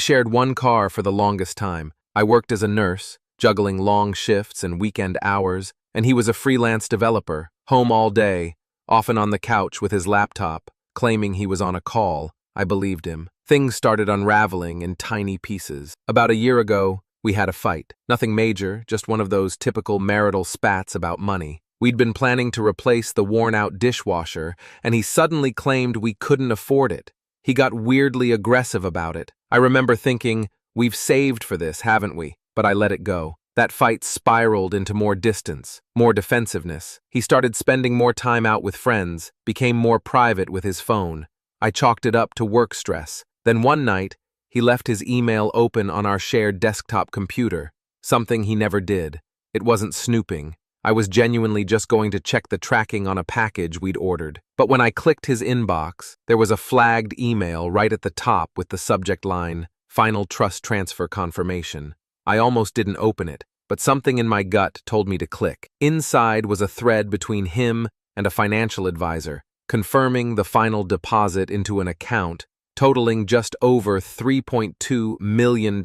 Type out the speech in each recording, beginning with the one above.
shared one car for the longest time. I worked as a nurse, juggling long shifts and weekend hours, and he was a freelance developer, home all day, often on the couch with his laptop, claiming he was on a call. I believed him. Things started unraveling in tiny pieces. About a year ago, we had a fight. Nothing major, just one of those typical marital spats about money. We'd been planning to replace the worn-out dishwasher, and he suddenly claimed we couldn't afford it. He got weirdly aggressive about it. I remember thinking, we've saved for this, haven't we? But I let it go. That fight spiraled into more distance, more defensiveness. He started spending more time out with friends, became more private with his phone. I chalked it up to work stress. Then one night, he left his email open on our shared desktop computer, something he never did. It wasn't snooping. I was genuinely just going to check the tracking on a package we'd ordered. But when I clicked his inbox, there was a flagged email right at the top with the subject line, Final Trust Transfer Confirmation. I almost didn't open it, but something in my gut told me to click. Inside was a thread between him and a financial advisor, confirming the final deposit into an account totaling just over $3.2 million.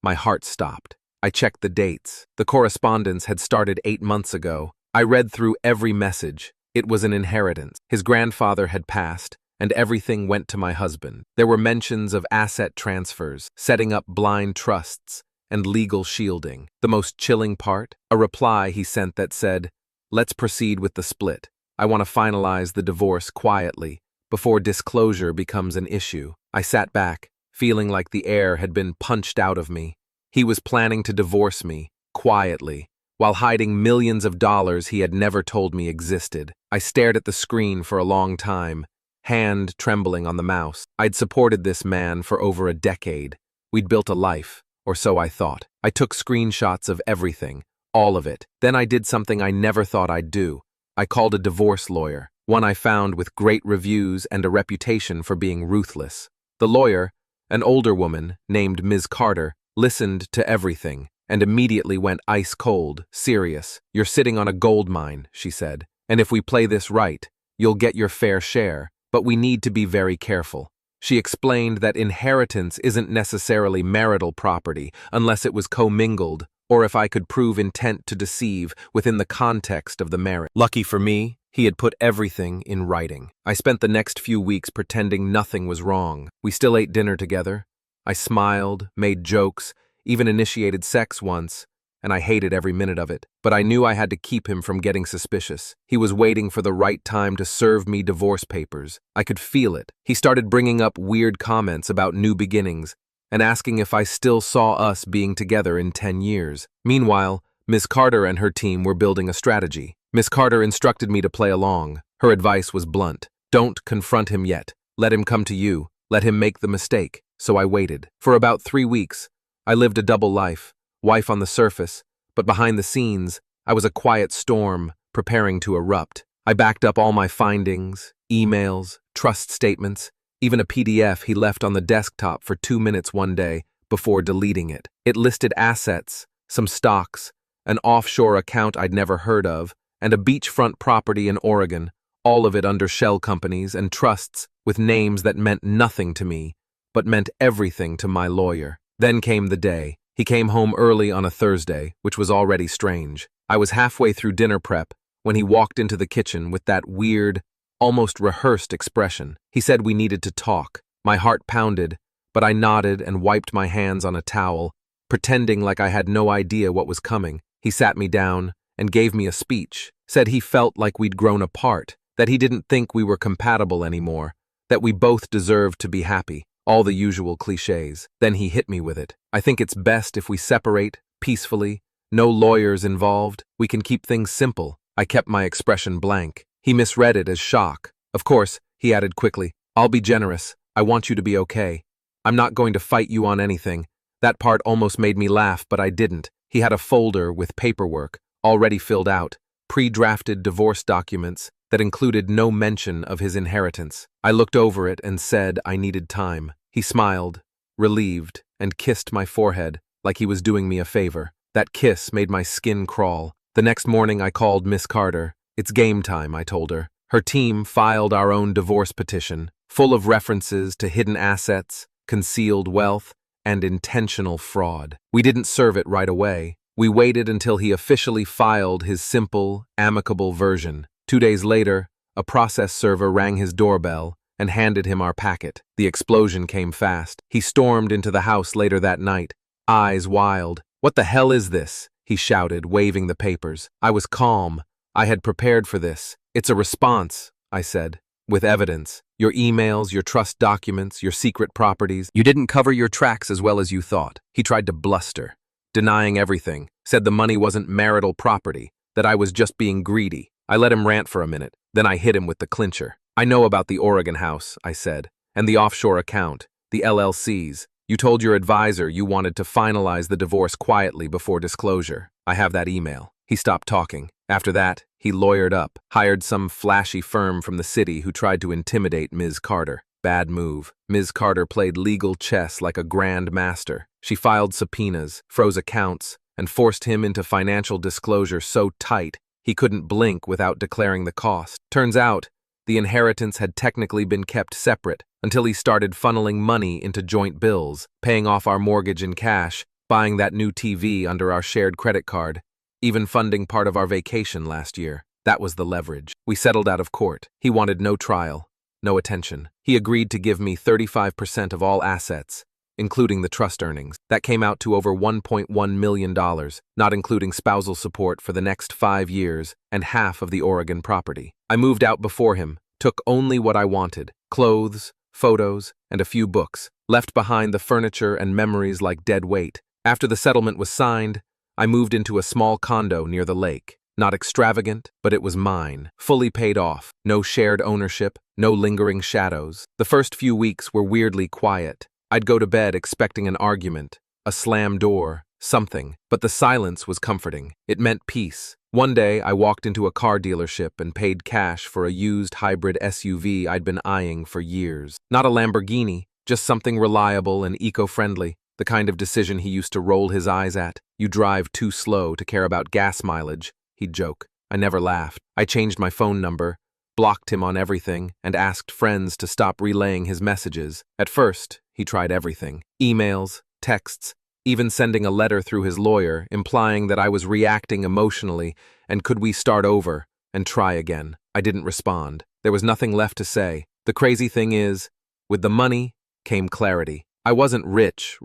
My heart stopped. I checked the dates. The correspondence had started 8 months ago. I read through every message. It was an inheritance. His grandfather had passed, and everything went to my husband. There were mentions of asset transfers, setting up blind trusts, and legal shielding. The most chilling part? A reply he sent that said, "Let's proceed with the split. I want to finalize the divorce quietly, before disclosure becomes an issue." I sat back, feeling like the air had been punched out of me. He was planning to divorce me, quietly, while hiding millions of dollars he had never told me existed. I stared at the screen for a long time, hand trembling on the mouse. I'd supported this man for over a decade. We'd built a life, or so I thought. I took screenshots of everything, all of it. Then I did something I never thought I'd do. I called a divorce lawyer, one I found with great reviews and a reputation for being ruthless. The lawyer, an older woman named Ms. Carter, listened to everything and immediately went ice cold, serious. "You're sitting on a gold mine," she said, "and if we play this right, you'll get your fair share, but we need to be very careful." She explained that inheritance isn't necessarily marital property unless it was commingled or if I could prove intent to deceive within the context of the marriage. Lucky for me, he had put everything in writing. I spent the next few weeks pretending nothing was wrong. We still ate dinner together. I smiled, made jokes, even initiated sex once, and I hated every minute of it. But I knew I had to keep him from getting suspicious. He was waiting for the right time to serve me divorce papers. I could feel it. He started bringing up weird comments about new beginnings and asking if I still saw us being together in 10 years. Meanwhile, Miss Carter and her team were building a strategy. Miss Carter instructed me to play along. Her advice was blunt. Don't confront him yet. Let him come to you. Let him make the mistake. So I waited. For about 3 weeks, I lived a double life. Wife on the surface, but behind the scenes, I was a quiet storm preparing to erupt. I backed up all my findings, emails, trust statements, even a PDF he left on the desktop for 2 minutes one day before deleting it. It listed assets, some stocks, an offshore account I'd never heard of, and a beachfront property in Oregon, all of it under shell companies and trusts with names that meant nothing to me, but meant everything to my lawyer. Then came the day. He came home early on a Thursday, which was already strange. I was halfway through dinner prep when he walked into the kitchen with that weird, almost rehearsed expression. He said we needed to talk. My heart pounded, but I nodded and wiped my hands on a towel, pretending like I had no idea what was coming. He sat me down and gave me a speech, said he felt like we'd grown apart, that he didn't think we were compatible anymore, that we both deserved to be happy. All the usual cliches. Then he hit me with it. "I think it's best if we separate, peacefully, no lawyers involved. We can keep things simple." I kept my expression blank. He misread it as shock. "Of course," he added quickly, "I'll be generous. I want you to be okay. I'm not going to fight you on anything." That part almost made me laugh, but I didn't. He had a folder with paperwork, already filled out, pre-drafted divorce documents that included no mention of his inheritance. I looked over it and said I needed time. He smiled, relieved, and kissed my forehead like he was doing me a favor. That kiss made my skin crawl. The next morning I called Miss Carter. "It's game time," I told her. Her team filed our own divorce petition, full of references to hidden assets, concealed wealth, and intentional fraud. We didn't serve it right away. We waited until he officially filed his simple, amicable version. 2 days later, a process server rang his doorbell and handed him our packet. The explosion came fast. He stormed into the house later that night, eyes wild. "What the hell is this?" he shouted, waving the papers. I was calm. I had prepared for this. "It's a response," I said, "with evidence. Your emails, your trust documents, your secret properties. You didn't cover your tracks as well as you thought." He tried to bluster, denying everything, said the money wasn't marital property, that I was just being greedy. I let him rant for a minute, then I hit him with the clincher. "I know about the Oregon house," I said, "and the offshore account, the LLCs. You told your advisor you wanted to finalize the divorce quietly before disclosure. I have that email." He stopped talking. After that, he lawyered up, hired some flashy firm from the city who tried to intimidate Ms. Carter. Bad move. Ms. Carter played legal chess like a grand master. She filed subpoenas, froze accounts, and forced him into financial disclosure so tight he couldn't blink without declaring the cost. Turns out, the inheritance had technically been kept separate until he started funneling money into joint bills, paying off our mortgage in cash, buying that new TV under our shared credit card, even funding part of our vacation last year. That was the leverage. We settled out of court. He wanted no trial, no attention. He agreed to give me 35% of all assets, including the trust earnings. That came out to over $1.1 million, not including spousal support for the next 5 years and half of the Oregon property. I moved out before him, took only what I wanted: clothes, photos, and a few books, left behind the furniture and memories like dead weight. After the settlement was signed, I moved into a small condo near the lake. Not extravagant, but it was mine, fully paid off. No shared ownership, no lingering shadows. The first few weeks were weirdly quiet. I'd go to bed expecting an argument, a slammed door, something, but the silence was comforting. It meant peace. One day, I walked into a car dealership and paid cash for a used hybrid SUV I'd been eyeing for years. Not a Lamborghini, just something reliable and eco-friendly, the kind of decision he used to roll his eyes at. "You drive too slow to care about gas mileage," he'd joke. I never laughed. I changed my phone number, blocked him on everything, and asked friends to stop relaying his messages. At first, he tried everything: emails, texts, even sending a letter through his lawyer, implying that I was reacting emotionally and could we start over and try again. I didn't respond. There was nothing left to say. The crazy thing is, with the money came clarity. I wasn't rich,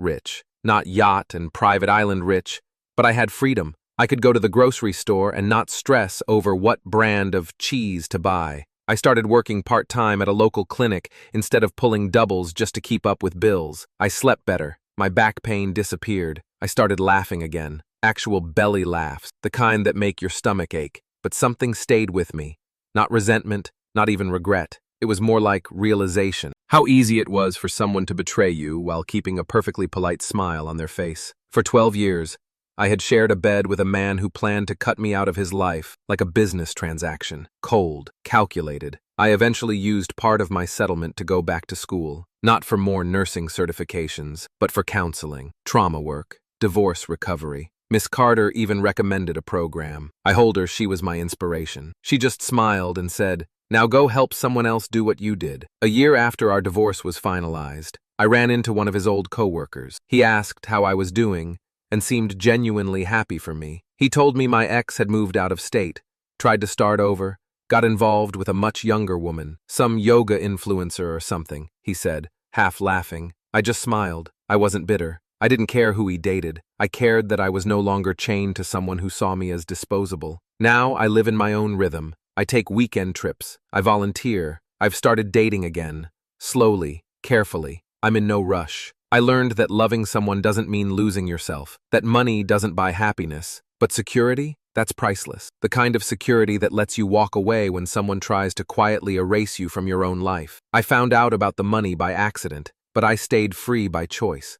not yacht and private island rich, but I had freedom. I could go to the grocery store and not stress over what brand of cheese to buy. I started working part-time at a local clinic instead of pulling doubles just to keep up with bills. I slept better. My back pain disappeared. I started laughing again. Actual belly laughs, the kind that make your stomach ache. But something stayed with me. Not resentment, not even regret. It was more like realization. How easy it was for someone to betray you while keeping a perfectly polite smile on their face. For 12 years, I had shared a bed with a man who planned to cut me out of his life, like a business transaction. Cold, calculated. I eventually used part of my settlement to go back to school, not for more nursing certifications, but for counseling, trauma work, divorce recovery. Miss Carter even recommended a program. I told her she was my inspiration. She just smiled and said, "Now go help someone else do what you did." A year after our divorce was finalized, I ran into one of his old coworkers. He asked how I was doing and seemed genuinely happy for me. He told me my ex had moved out of state, tried to start over, got involved with a much younger woman, some yoga influencer or something, he said, half laughing. I just smiled. I wasn't bitter. I didn't care who he dated. I cared that I was no longer chained to someone who saw me as disposable. Now I live in my own rhythm. I take weekend trips. I volunteer. I've started dating again. Slowly, carefully. I'm in no rush. I learned that loving someone doesn't mean losing yourself, that money doesn't buy happiness, but security, that's priceless. The kind of security that lets you walk away when someone tries to quietly erase you from your own life. I found out about the money by accident, but I stayed free by choice.